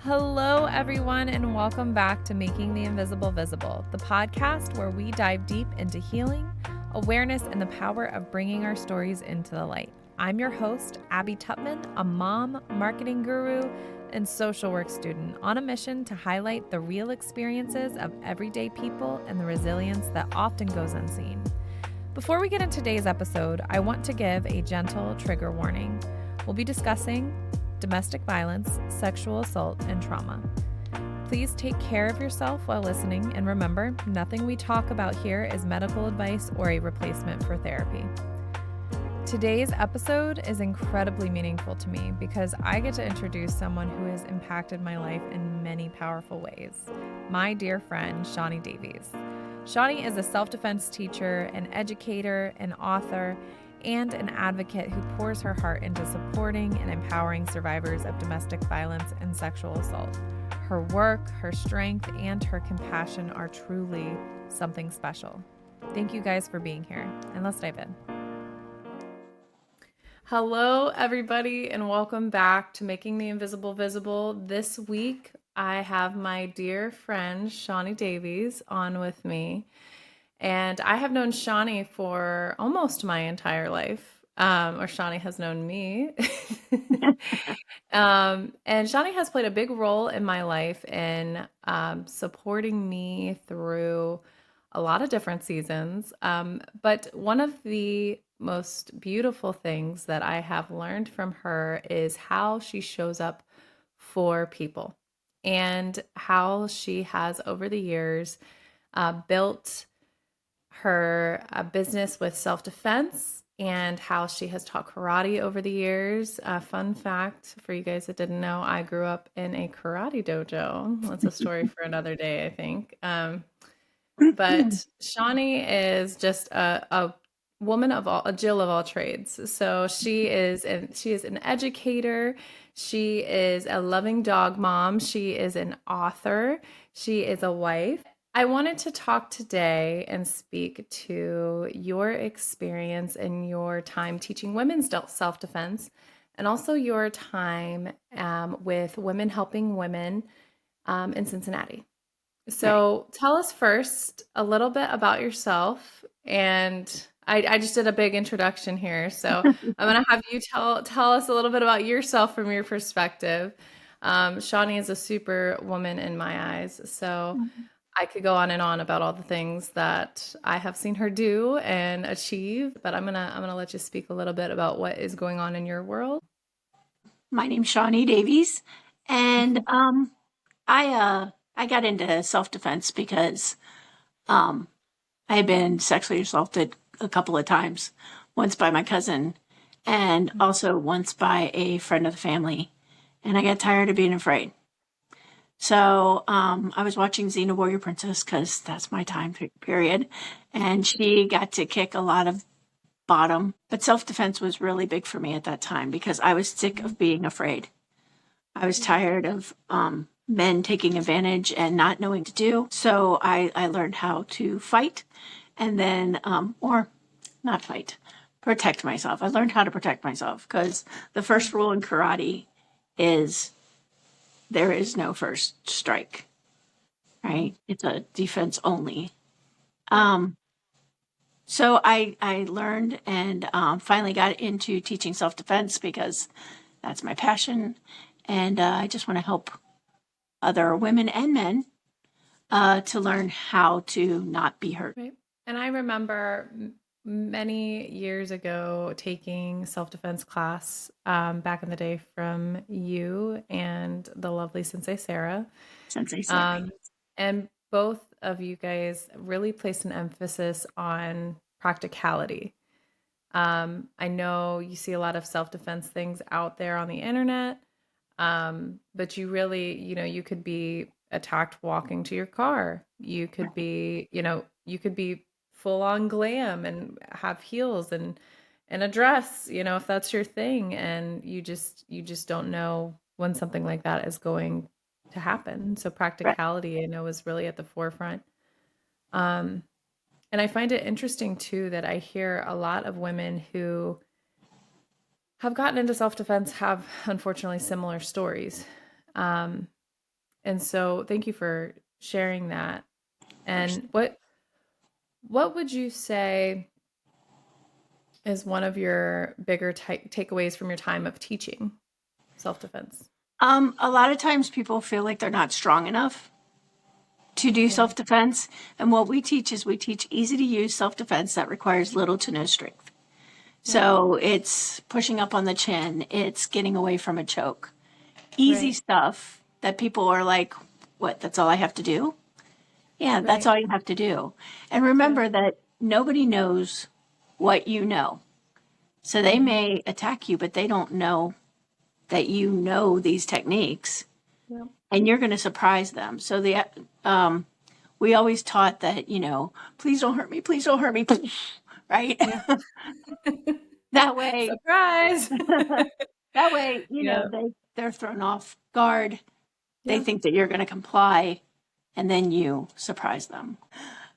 Hello, everyone, and welcome back to Making the Invisible Visible, the podcast where we dive deep into healing, awareness, and the power of bringing our stories into the light. I'm your host, Abby Tutman, a mom, marketing guru, and social work student on a mission to highlight the real experiences of everyday people and the resilience that often goes unseen. Before we get into today's episode, I want to give a gentle trigger warning. We'll be discussing domestic violence, sexual assault, and trauma. Please take care of yourself while listening, and remember, nothing we talk about here is medical advice or a replacement for therapy. Today's episode is incredibly meaningful to me because I get to introduce someone who has impacted my life in many powerful ways. My dear friend, Shawnie Davies. Shawnie is a self-defense teacher, an educator, an author, and an advocate who pours her heart into supporting and empowering survivors of domestic violence and sexual assault. Her work, her strength, and her compassion are truly something special. Thank you guys for being here, and let's dive in. Hello, everybody, and welcome back to Making the Invisible Visible. This week, I have my dear friend, Shawnie Davies, on with me. And I have known Shawnie for almost my entire life, or Shawnie has known me. And Shawnie has played a big role in my life in supporting me through a lot of different seasons. But one of the most beautiful things that I have learned from her is how she shows up for people and how she has, over the years, built her business with self-defense and how she has taught karate over the years. Fun fact for you guys that didn't know, I grew up in a karate dojo. That's a story for another day, I think. But Shawnie is just a woman of a Jill of all trades. So she is an educator. She is a loving dog mom. She is an author. She is a wife. I wanted to talk today and speak to your experience and your time teaching women's self-defense, and also your time with Women Helping Women in Cincinnati. So tell us first a little bit about yourself. And I just did a big introduction here. So I'm going to have you tell us a little bit about yourself from your perspective. Shawnie is a super woman in my eyes. So I could go on and on about all the things that I have seen her do and achieve, but I'm gonna let you speak a little bit about what is going on in your world. My name's Shawnie Davies, and I got into self-defense because I had been sexually assaulted a couple of times, once by my cousin and also once by a friend of the family, and I got tired of being afraid. So I was watching Xena Warrior Princess because that's my time period, and she got to kick a lot of bottom. But self-defense was really big for me at that time because I was sick of being afraid. I was tired of men taking advantage and not knowing to do. So I learned how to fight and then, or not fight, protect myself. I learned how to protect myself because the first rule in karate is there is no first strike, right? It's a defense only. So I learned and finally got into teaching self-defense because that's my passion. And I just want to help other women and men to learn how to not be hurt. Right. And I remember many years ago taking self-defense class back in the day from you and the lovely Sensei Sarah. Sensei Sarah. And both of you guys really placed an emphasis on practicality. I know you see a lot of self-defense things out there on the internet, but you really, you could be attacked walking to your car. You could be, you could be full on glam and have heels and a dress, if that's your thing. And you just don't know when something like that is going to happen. So practicality, I know, is really at the forefront. And I find it interesting too that I hear a lot of women who have gotten into self-defense have unfortunately similar stories. And so thank you for sharing that. And what would you say is one of your bigger takeaways from your time of teaching self-defense? A lot of times people feel like they're not strong enough to do Yeah, self-defense. And what we teach is we teach easy to use self-defense that requires little to no strength. yeah, So it's pushing up on the chin, it's getting away from a choke. Easy right, stuff that people are like, what, that's all I have to do? Yeah, that's right. all you have to do. And Yeah. remember that nobody knows what you know. So they Hmm. may attack you, but they don't know that you know these techniques Yeah. and you're going to surprise them. So um, we always taught that, please don't hurt me, right? Yeah. That way, Surprise. that way, Yeah. they're thrown off guard. They Yeah. think that you're going to comply and then you surprise them.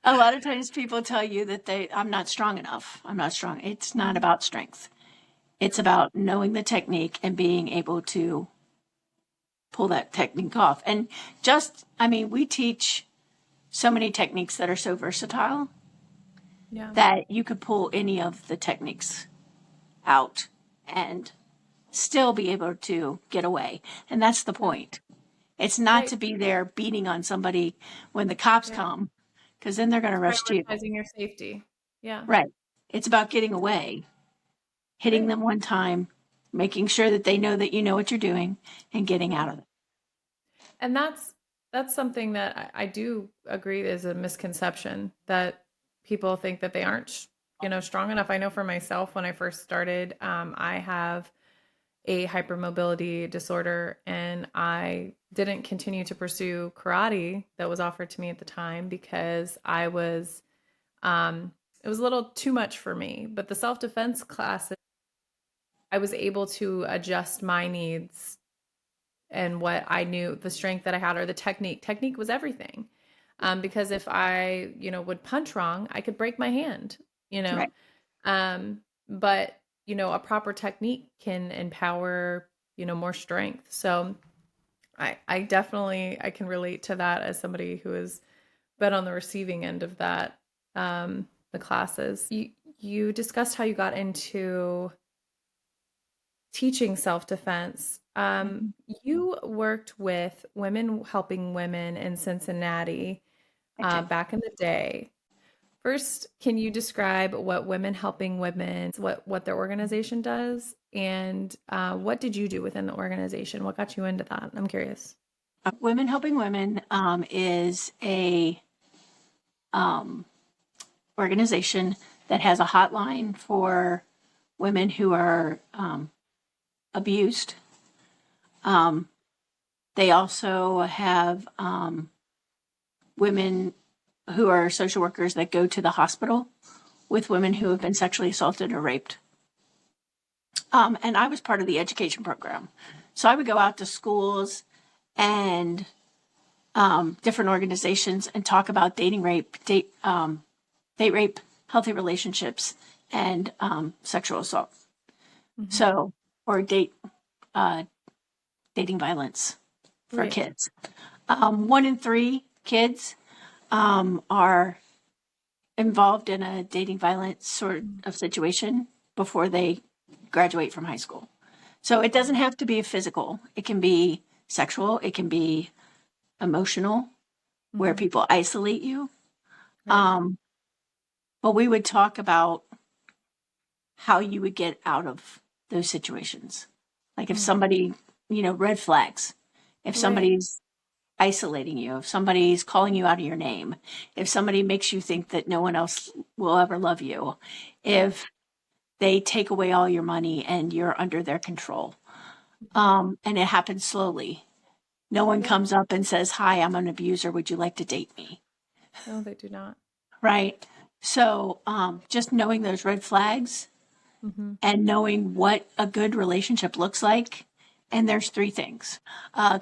A lot of times people tell you that I'm not strong enough. I'm not strong. It's not Mhm. about strength. It's about knowing the technique and being able to pull that technique off. And we teach so many techniques that are so versatile Yeah. that you could pull any of the techniques out and still be able to get away. And that's the Yeah. point. It's not Right. to be there beating on somebody when the cops Yeah. come, because then they're going to It's arrest you. prioritizing your safety. Yeah. Right. It's about getting away, hitting Right. them one time, making sure that they know that you know what you're doing, and getting Yeah. out of it. And that's something that I do agree is a misconception that people think that they aren't, strong enough. I know for myself when I first started, I have a hypermobility disorder, and I didn't continue to pursue karate that was offered to me at the time because it was a little too much for me. But the self-defense classes, I was able to adjust my needs and what I knew, the strength that I had, or the technique. Technique was everything. Because if I, would punch wrong, I could break my hand, you know. Right. But, a proper technique can empower, more strength. So I definitely I can relate to that as somebody who has been on the receiving end of that. The classes. You discussed how you got into teaching self-defense. Mhm. You worked with Women Helping Women in Cincinnati I did. back in the day. First, can you describe what Women Helping Women, what their organization does, and what did you do within the organization? What got you into that? I'm curious. Women Helping Women is a organization that has a hotline for women who are abused. They also have women who are social workers that go to the hospital with women who have been sexually assaulted or raped. And I was part of the education program. So I would go out to schools and different organizations and talk about dating rape, date rape, healthy relationships, and sexual assault. Hmm. So, or uh, dating violence for Right. kids. 1 in 3 kids are involved in a dating violence sort of situation before they graduate from high school. So it doesn't have to be physical. It can be sexual. It can be emotional, where Hmm. people isolate you. Right. Um, but we would talk about how you would get out of those situations. Like if Mm. somebody, red flags, if Right. somebody's isolating you, if somebody's calling you out of your name, if somebody makes you think that no one else will ever love you, Yeah. if they take away all your money and you're under their control. Hmm. And it happens slowly. No one Yeah. comes up and says, "Hi, I'm an abuser. Would you like to date me?" No, they do not. Right. So just knowing those red flags Hmm. and knowing what a good relationship looks like. And there's 3 things.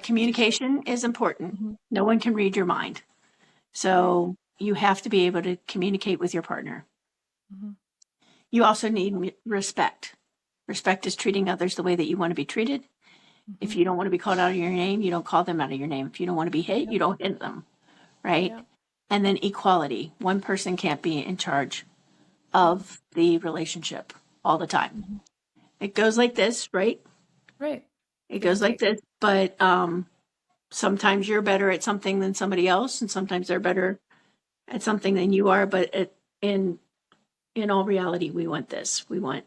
Communication is important. Hmm. No one can read your mind. Right. So you have to be able to communicate with your partner. Hmm. You also need respect. Respect is treating others the way that you want to be treated. If Hmm. you don't want to be called out of your name, you don't call them out of your name. If you don't want to be hit, Yep. you don't hit them, right? Yep. And then equality. One person can't be in charge Yep. of the relationship all the time. Hmm. It goes like this, right? Right. It Give goes and like take. this, but sometimes you're better at something than somebody else, and sometimes they're better at something than you are. But in all reality, we want this. We want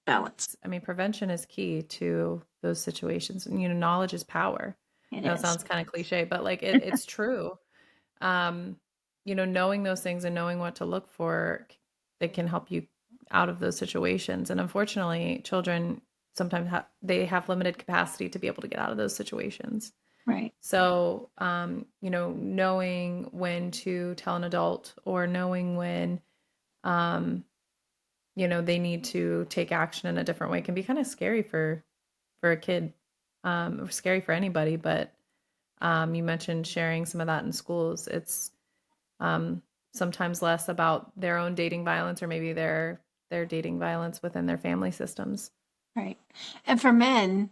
balance. I mean, prevention is key to those situations. And, knowledge is power. It I know it is. sounds kind of cliche, but like it's true. Um, knowing those things and knowing what to look for, it can help you out of those situations. And unfortunately, children sometimes they have limited capacity to be able to get out of those situations. Right. So, knowing when to tell an adult or knowing when, um, they need to take action in a different way can be kind of scary for a kid, or scary for anybody. But you mentioned sharing some of that in schools. It's um, sometimes less about their own dating violence or maybe their dating violence within their family systems. Right. And for men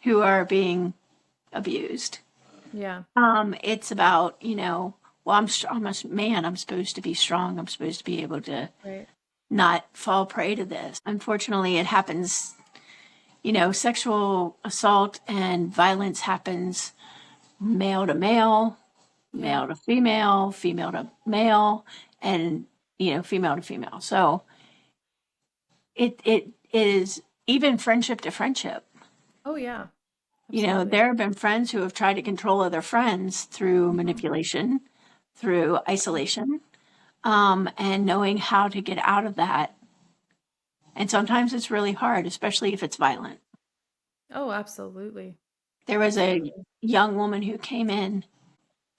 who are being abused, Yeah. it's about, well, I'm a man. I'm supposed to be strong. I'm supposed to be able to Right. not fall prey to this. Unfortunately, it happens, sexual assault and violence happens male to male, Yeah. male to female, female to male, and, female to female. So it is even friendship to friendship. Oh yeah. Absolutely. There have been friends who have tried to control other friends through Mhm. manipulation, through isolation, and knowing how to get out of that. And sometimes it's really hard, especially if it's violent. Oh, absolutely. There was a Absolutely. young woman who came in.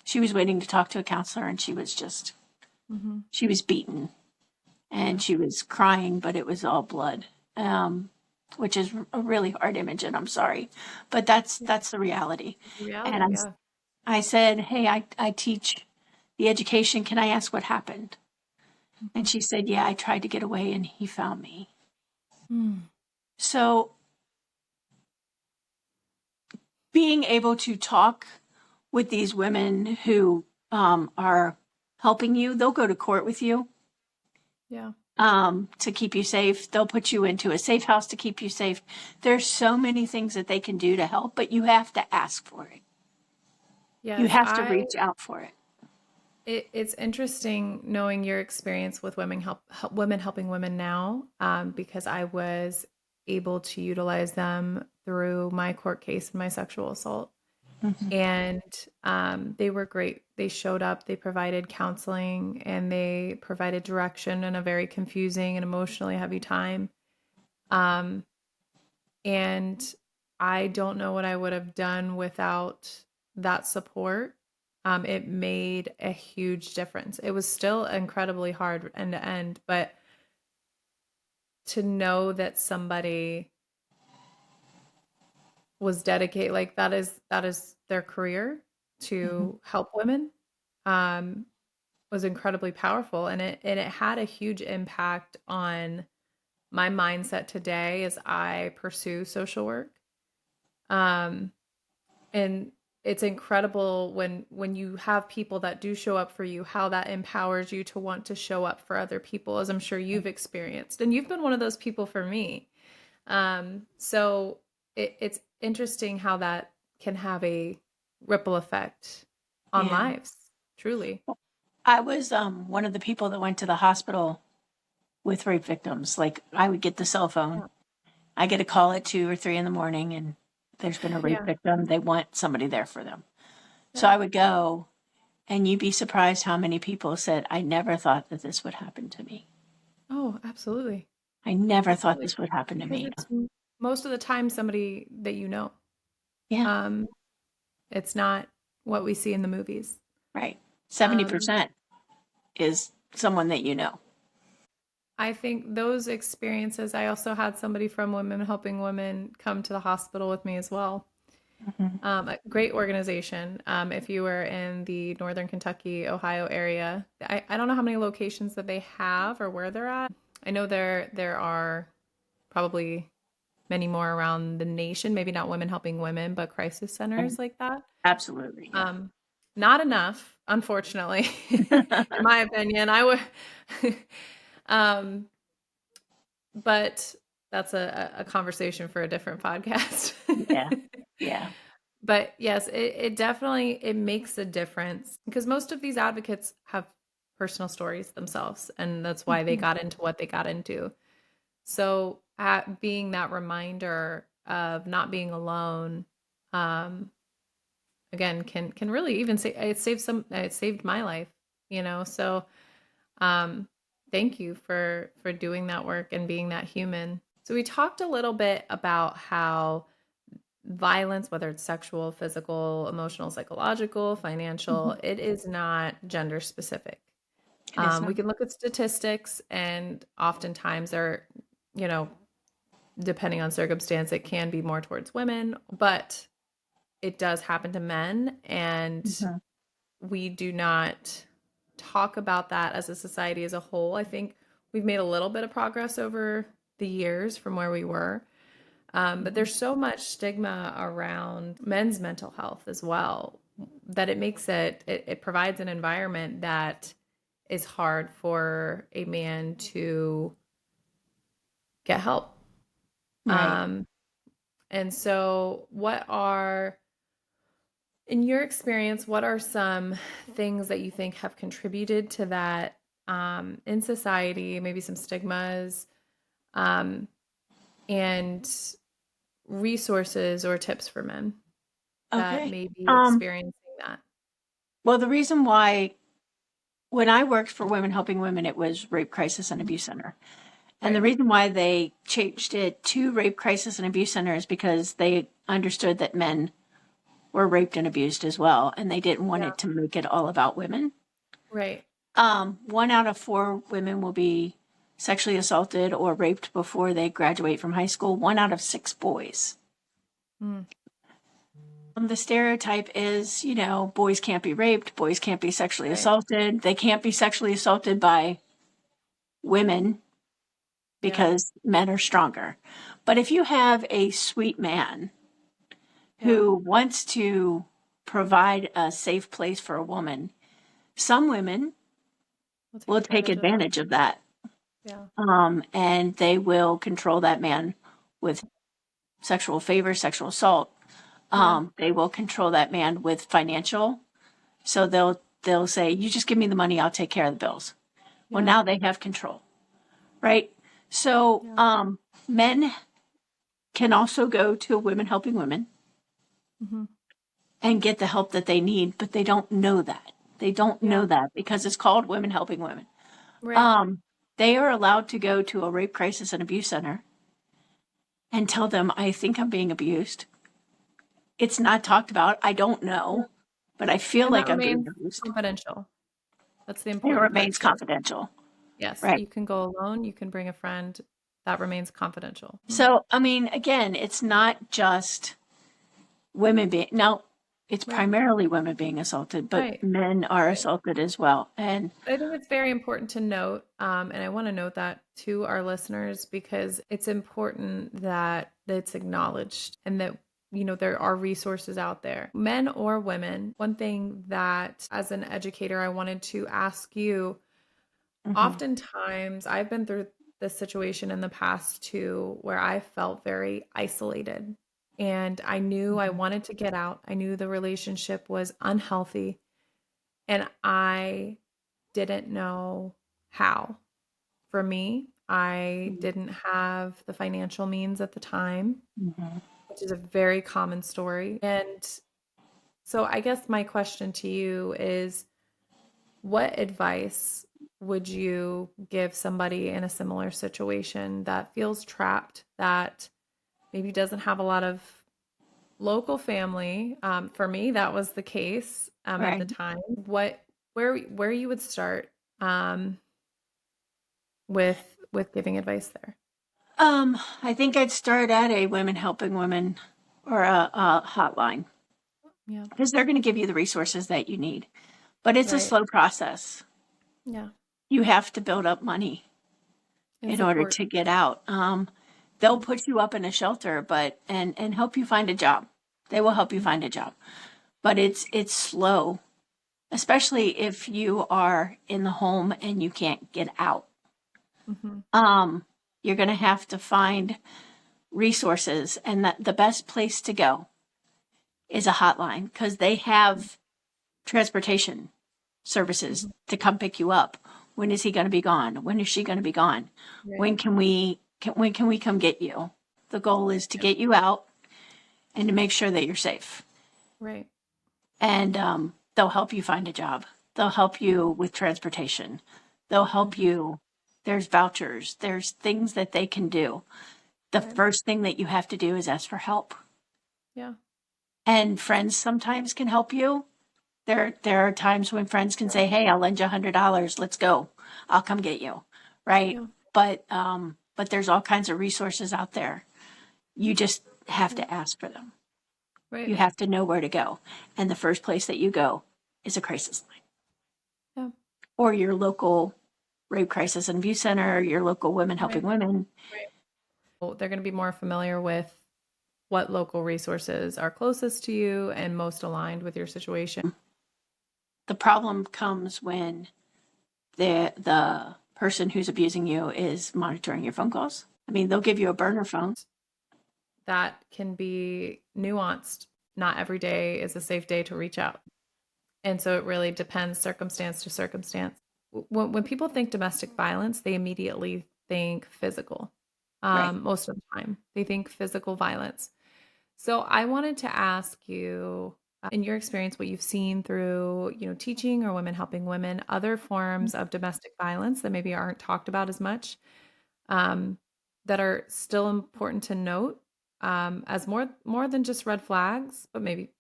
She was waiting to talk to a counselor, and Hmm. she was beaten and Yeah. she was crying, but it was all blood, which is a really hard image. And I'm sorry, but Yeah. that's the reality. It's And reality. Yeah. I said, hey, I teach the education. Can I ask what happened? And Hmm. she said, yeah, I tried to get away and he found me. Mm. So being able to talk with these women who are helping you, they'll go to court with you Yeah. to keep you safe. They'll put you into a safe house to keep you safe. There's so many things that they can do to help, but you have to ask for it. You Yes. have to reach out for it. It's interesting knowing your experience with women helping women now, because I was able to utilize them through my court case and my sexual assault. Mhm. And they were great. They showed up, they provided counseling, and they provided direction in a very confusing and emotionally heavy time. Um, and I don't know what I would have done without that support. It made a huge difference. It was still incredibly hard end to end, but to know that somebody was dedicated, like that is their career Mhm. to help women, um, was incredibly powerful, and it had a huge impact on my mindset today as I pursue social work. Um, and it's incredible when you have people that do show up for you, how that empowers you to want to show up for other people, as I'm sure you've experienced. And you've been one of those people for me. So it's interesting how that can have a ripple effect on Yeah. lives, truly. I was one of the people that went to the hospital with rape victims. Like I would get the cell phone. Yeah. I get a call at 2 or 3 in the morning and there's been a rape Yeah. victim. They want somebody there for them. So Yeah. I would go and you'd be surprised how many people said, I never thought that this would happen to me. Oh, absolutely. I never thought Absolutely. this would happen to Because me. it's most of the time somebody that you know. Yeah, Um, it's not what we see in the movies. right. Um, 70% is someone that you know. I think those experiences, I also had somebody from Women Helping Women come to the hospital with me as well. Mhm. A great organization. If you were in the Northern Kentucky, Ohio area, I don't know how many locations that they have or where they're at. I know there are probably many more around the nation, maybe not Women Helping Women, but crisis centers like that. Absolutely, yeah. Um, Not enough, unfortunately, in my opinion. I would, um, but that's a conversation for a different podcast. Yeah, yeah. But yes, it definitely it makes a difference because most of these advocates have personal stories themselves, and that's why they Mhm. got into what they got into. So, being that reminder of not being alone, um, again, can really even say it saved my life, you know. So, um, thank you for doing that work and being that human. So we talked a little bit about how violence, whether it's sexual, physical, emotional, psychological, financial, Mhm. it is not gender specific. It is We not. can look at statistics, and oftentimes they're, you know, depending on circumstance, it can be more towards women, but it does happen to men. And Mhm. we do not talk about that as a society as a whole. I think we've made a little bit of progress over the years from where we were. But Mhm. there's so much stigma around men's mental health as well that it makes it provides an environment that is hard for a man to get help. Right. Um, and so, in your experience, what are some things that you think have contributed to that in society, maybe some stigmas, um, and resources or tips for men that Okay. may be experiencing that? Well, the reason why when I worked for Women Helping Women, it was Rape Crisis and Abuse Center. And the Right. reason why they changed it to Rape Crisis and Abuse Center is because they understood that men were raped and abused as well, and they didn't want Yeah. it to make it all about women. Right. 1 out of 4 women will be sexually assaulted or raped before they graduate from high school. 1 out of 6 boys. Mm. The stereotype is, boys can't be raped, boys can't be sexually Right. assaulted. They can't be sexually assaulted by women Yeah. because men are stronger. But if you have a sweet man Yeah. who wants to provide a safe place for a woman, some women We'll take will take advantage of that. advantage of that. Yeah. And they will control that man with sexual favor, sexual assault. Yeah. They will control that man with financial. So they'll say, "You just give me the money, I'll take care of the bills." Well, Yeah. now they have control, right? So Yeah. men can also go to Women Helping Women Hmm. and get the help that they need, but they don't know that. They don't Yeah. know that because it's called Women Helping Women. Right. Um, they are allowed to go to a rape crisis and abuse center and tell them, "I think I'm being abused. It's not talked about. I don't Yeah. know, but I feel And that like I'm being remains abused." confidential. That's the It important part remains too. confidential. Yes, Right. you can go alone, you can bring a friend. That remains confidential. Mm. So, I mean, again, it's not just women being, now, it's Right. primarily women being assaulted, but Right. men are Right. assaulted as well. And I think it's very important to note, and I want to note that to our listeners because it's important that it's acknowledged and that there are resources out there, men or women. One thing that, as an educator, I wanted to ask you. mhm, Oftentimes, I've been through this situation in the past too, where I felt very isolated, and I knew I mhm, wanted to get out. I knew the relationship was unhealthy, and I didn't know how. For me, I mhm, didn't have the financial means at the time, mhm. which is a very common story. And so I guess my question to you is, what advice would you give somebody in a similar situation that feels trapped, that maybe doesn't have a lot of local family? For me, that was the case at Right. the time. Where you would start um, with giving advice there? I think I'd start at a Women Helping Women or a hotline Yeah, because they're going to give you the resources that you need. But it's a right. slow process. Yeah, You have to build up money and in order support. to get out. they'll put you up in a shelter, but and help you find a job. They will help you find a job, but it's slow, especially if you are in the home and you can't get out. Mm-hmm. You're going to have to find resources, and that the best place to go is a hotline because they have transportation services Mm-hmm. to come pick you up. When is he going to be gone? When is she going to be gone? Right. When can we come get you? The goal is to get you out and to make sure that you're safe. Right. And they'll help you find a job. They'll help you with transportation. They'll help Mm-hmm. you. There's vouchers. There's things that they can do. The Right. first thing that you have to do is ask for help. Yeah. And friends sometimes can help you. There are times when friends can say, "Hey, I'll lend you $100. Let's go. I'll come get you." Right? Yeah. But there's all kinds of resources out there. You just have Yeah. to ask for them. Right. You have to know where to go. And the first place that you go is a crisis line Yeah. or your local rape crisis and abuse center, your local Women Helping Right. Women. Right. Well, they're going to be more familiar with what local resources are closest to you and most aligned with your situation. The problem comes when the person who's abusing you is monitoring your phone calls. I mean, they'll give you a burner phone. That can be nuanced. Not every day is a safe day to reach out. And so it really depends circumstance to circumstance. When people think domestic violence, they immediately think physical. Right. Most of the time, they think physical violence. So I wanted to ask you, in your experience, what you've seen through, teaching or women helping women, other forms of domestic violence that maybe aren't talked about as much, um, that are still important to note, as more than just red flags, but maybe,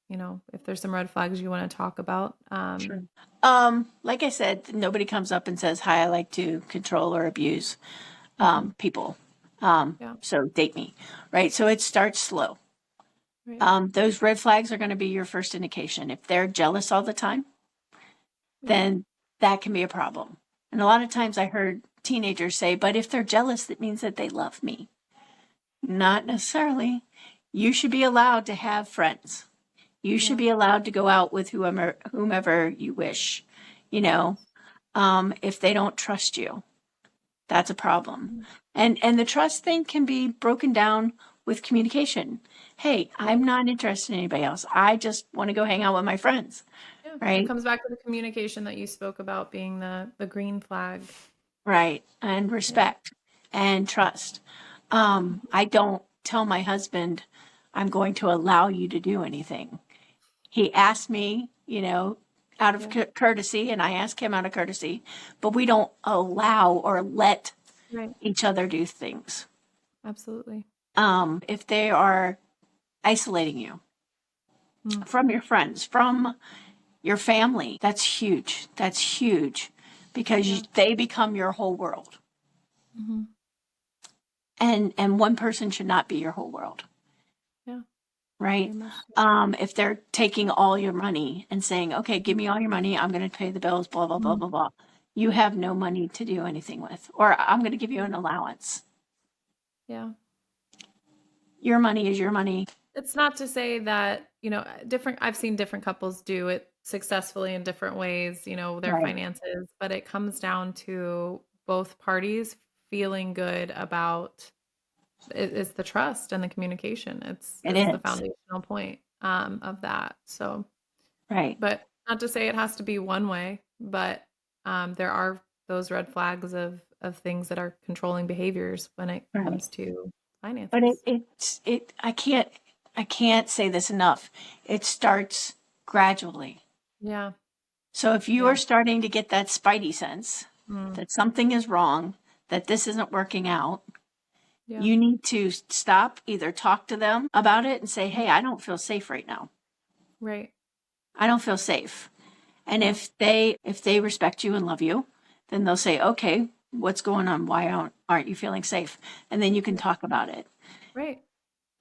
if there's some red flags you want to talk about. Sure. Like I said, nobody comes up and says, "Hi, I like to control or abuse Mhm. people. Yeah, So date me." Right. So it starts slow. right. Those red flags are going to be your first indication. If they're jealous all the time, Yeah, then that can be a problem. And a lot of times I heard teenagers say, "But if they're jealous, that means that they love me." Not necessarily. You should be allowed to have friends. You should yeah, be allowed to go out with whomever you wish. You know, if they don't trust you, that's a problem. mhm, And the trust thing can be broken down with communication. Hey, right. I'm not interested in anybody else. I just want to go hang out with my friends. Yeah, it Right? comes back to the communication that you spoke about being the green flag. Right. And Yeah. respect and trust. Mhm. I don't tell my husband I'm going to allow you to do anything. He asked me, out of Yeah, courtesy, and I ask him out of courtesy, but we don't allow or let right. each other do things. Absolutely. If they are isolating you Mm. from your friends, from your family, that's huge. That's huge because Yeah. they become your whole world. Hmm. And one person should not be your whole world, Yeah. Very right? much so. If they're taking all your money and saying, "Okay, give me all your money, I'm going to pay the bills, blah, blah, blah, Mhm. blah, blah," you have no money to do anything with, or I'm going to give you an allowance. Yeah. Your money is your money. It's not to say that, I've seen different couples do it successfully in different ways, their Right. finances, but it comes down to both parties feeling good about it is the trust and the communication. It It's the is. foundational point of that. So, Right. but not to say it has to be one way, but there are those red flags of things that are controlling behaviors when it Right. comes to But finances. I can't say this enough. It starts gradually. Yeah. So if you Yeah. are starting to get that spidey sense Mm, that something is wrong, that this isn't working out, yeah. you need to stop, either talk to them about it and say, Mhm. "Hey, I don't feel safe right now. Right. I don't feel safe." And Yeah. if they respect you and love you, then they'll say, "Okay, what's going on? Why aren't you feeling safe?" And then you can Yeah. talk about it. Right.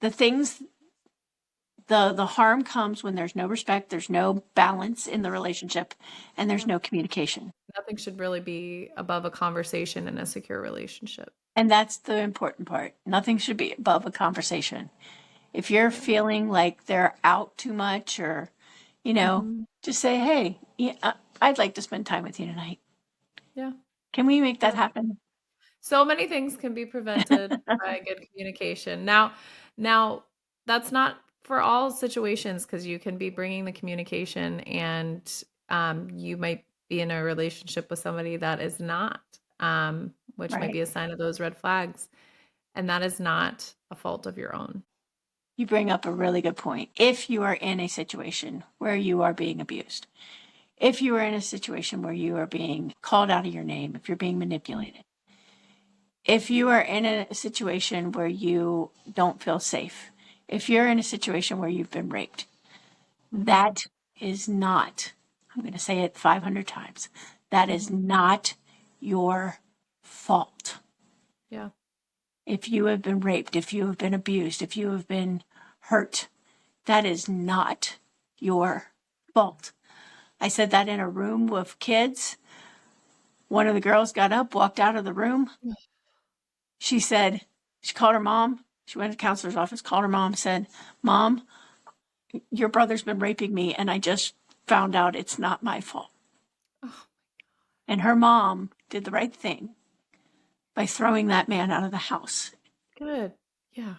The things The harm comes when there's no respect, there's no balance in the relationship, and there's Yeah. no communication. Nothing should really be above a conversation in a secure relationship. And that's the important part. Nothing should be above a conversation. If you're Yeah. feeling like they're out too much or, Hmm. just say, hey, yeah, I'd like to spend time with you tonight. Yeah. Can we make that Yeah. happen? So many things can be prevented by good communication. Now that's not for all situations because you can be bringing the communication and you might be in a relationship with somebody that is not, which might Right. be a sign of those red flags. And that is not a fault of your own. You bring up a really good point. If you are in a situation where you are being abused, if you are in a situation where you are being called out of your name, if you're being manipulated, if you are in a situation where you don't feel safe, if you're in a situation where you've been raped, Mhm. that is not, I'm going to say it 500 times, that is Mhm. not your fault. Yeah. If you have been raped, if you have been abused, if you have been hurt, that is not your fault. I said that in a room with kids. One of the girls got up, walked out of the room. She said, she called her mom. She went to the counselor's office, called her mom, said, Mom, your brother's been raping me, and I just found out it's not my fault. Oh, And her mom did the right thing by throwing that man out of the house. good. Yeah.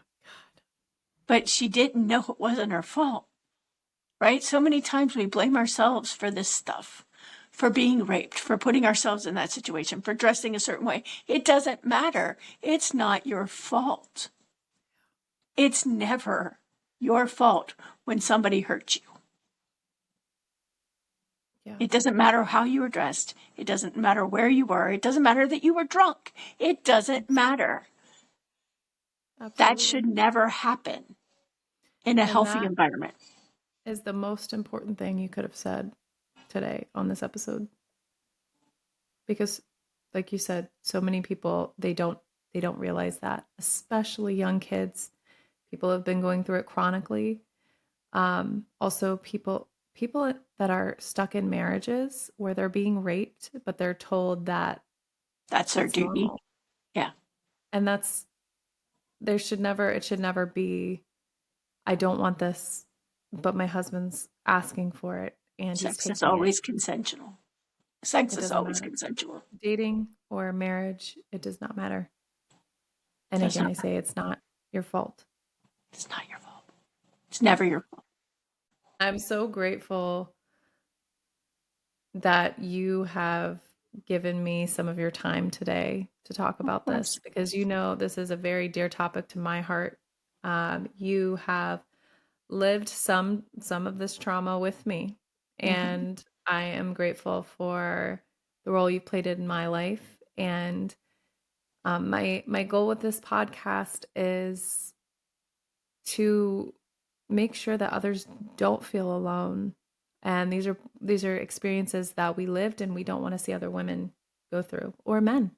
But she didn't know it wasn't her fault, right? So many times we blame ourselves for this stuff, for being raped, for putting ourselves in that situation, for dressing a certain way. It doesn't matter. It's not your fault. It's never your fault when somebody hurts you. Yeah. It doesn't matter how you were dressed. It doesn't matter where you were. It doesn't matter that you were drunk. It doesn't matter. That should Absolutely. never happen in a And healthy that environment. is the most important thing you could have said today on this episode because like you said, so many people they don't realize that, especially young kids. People have been going through it chronically. Also people that are stuck in marriages where they're being raped, but they're told that That's their it's duty. normal. Yeah. And that's it should never be, I don't want this, but my husband's asking for it and he's Sex is taking it. always consensual. Sex It is doesn't always matter. consensual. Dating or marriage, it does not matter. And Does again, not I matter. say it's not your fault. It's not your fault. It's never your fault. I'm so grateful that you have given me some of your time today to talk Of about this course. because this is a very dear topic to my heart. You have lived some of this trauma with me, Mm-hmm. and I am grateful for the role you've played in my life. And my goal with this podcast is to make sure that others don't feel alone. And these are experiences that we lived and we don't want to see other women go through or men.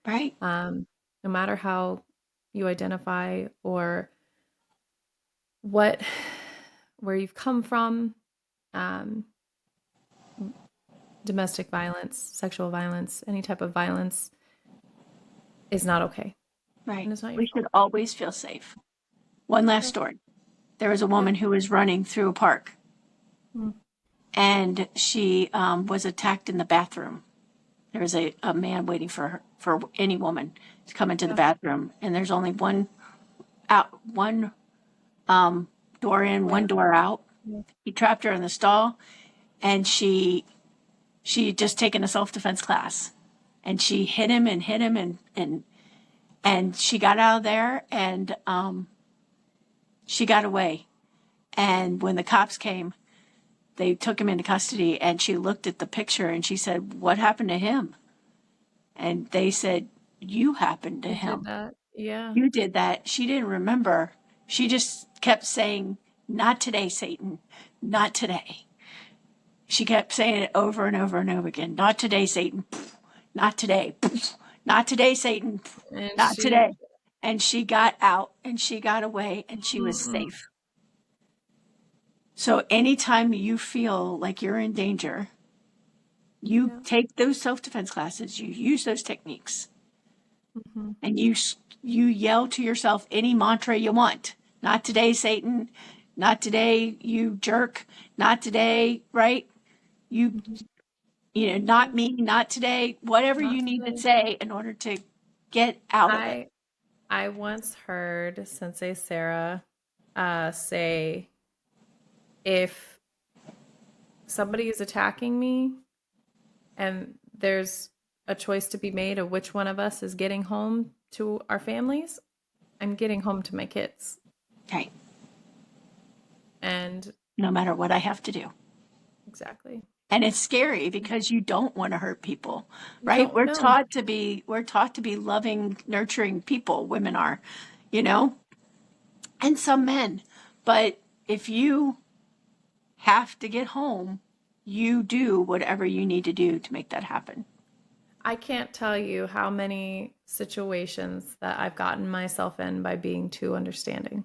Right? Um, no matter how you identify or what where you've come from, um, domestic violence, sexual violence, any type of violence is not okay. Right. And it's not your We should fault. always feel safe. One last Yeah. story. There was a Yeah. woman who was running through a park Mm. and she was attacked in the bathroom. There was a man waiting for her, for any woman to come into the Yeah. bathroom, and there's only one out, one door in, Way one out. door out. Yeah. He trapped her in the stall, and she just taken a self defense class, and she hit him and hit him and she got out of there and she got away. And when the cops came, they took him into custody, and she looked at the picture and she said, "What happened to him?" And they said, "You happened to You did him. that. Yeah. You did that." She didn't remember. She just kept saying, "Not today, Satan. Not today." She kept saying it over and over and over again. "Not today, Satan. Not today. Not today, Satan. And Not she, today." And she got out and she got away and she was mm-mm. safe. So anytime you feel like you're in danger, you Yeah. take those self-defense classes, you use those techniques, Hmm. and you yell to yourself any mantra you want. Not today, Satan. Not today, you jerk. Not today, right? You Hmm. not Yeah. me, not today. Whatever Not you need to today. say in order to get out of it. I I once heard Sensei Sarah say, if somebody is attacking me and there's a choice to be made of which one of us is getting home to our families, I'm getting home to my kids. Right. And No matter what I have to do. exactly. And it's scary because you don't want to hurt people, You right? don't know. We're taught to be loving, nurturing people, women are, you know, and some men. But if you have to get home, you do whatever you need to do to make that happen. I can't tell you how many situations that I've gotten myself in by being too understanding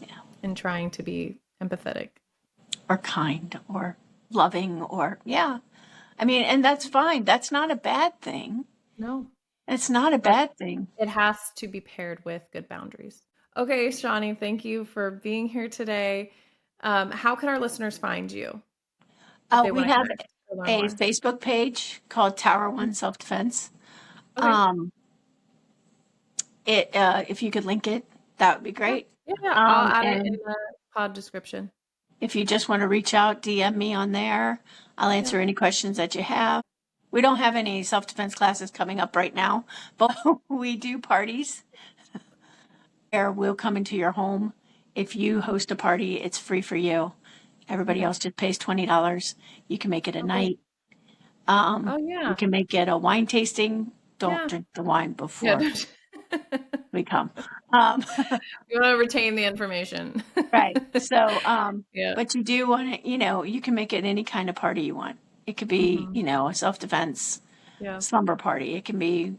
Yeah. and trying to be empathetic. Or kind or loving or, yeah. I mean, and that's fine. That's not a bad thing. No, It's not a but bad thing. it has to be paired with good boundaries. Okay, Shawnie, thank you for being here today. How can our listeners find you if they We want to have connect or learn a more? Facebook page called Tower One Self Defense. Okay. Um, if you could link it, that would be Yeah. great. Yeah, yeah. I'll add it in And the pod description. if you just want to reach out, DM me on there. I'll Yeah. answer any questions that you have. We don't have any self defense classes coming up right now, but we do parties where we'll come into your home. If you host a party, it's free for you. Everybody Okay. else just pays $20. You can make it a Oh, great. night. Oh, You yeah. can make it a wine tasting. Don't Yeah. drink the wine Yeah. before we come. Um, You want to retain the information. right. So, Yeah. but you do want to, you can make it any kind of party you want. It could be, Hmm. a self defense Yeah. slumber party. It can be,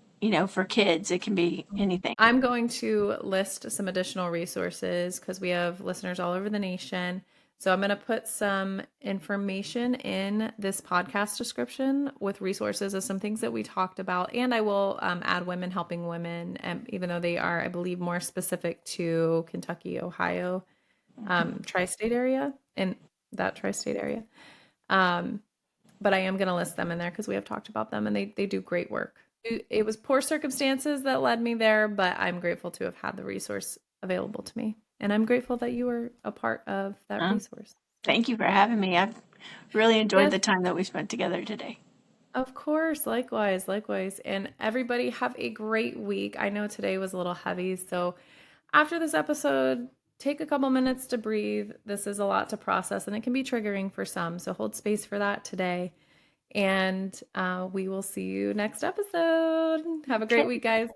for kids. It can be anything. I'm going to list some additional resources because we have listeners all over the nation. So I'm going to put some information in this podcast description with resources of some things that we talked about. And I will add Women Helping Women, even though they are, I believe, more specific to Kentucky, Ohio, tri-state area, in that tri-state area. Um, but I am going to list them in there because we have talked about them and they do great work. It was poor circumstances that led me there, but I'm grateful to have had the resource available to me. And I'm grateful that you were a part of that Uh, resource. So, Thank you for having me. I've really enjoyed yes, the time that we spent together today. of course. Likewise, likewise. And everybody have a great week. I know today was a little heavy. So after this episode, take a couple minutes to breathe. This is a lot to process and it can be triggering for some. So hold space for that today. And we will see you next episode. Have a great Okay. week, guys.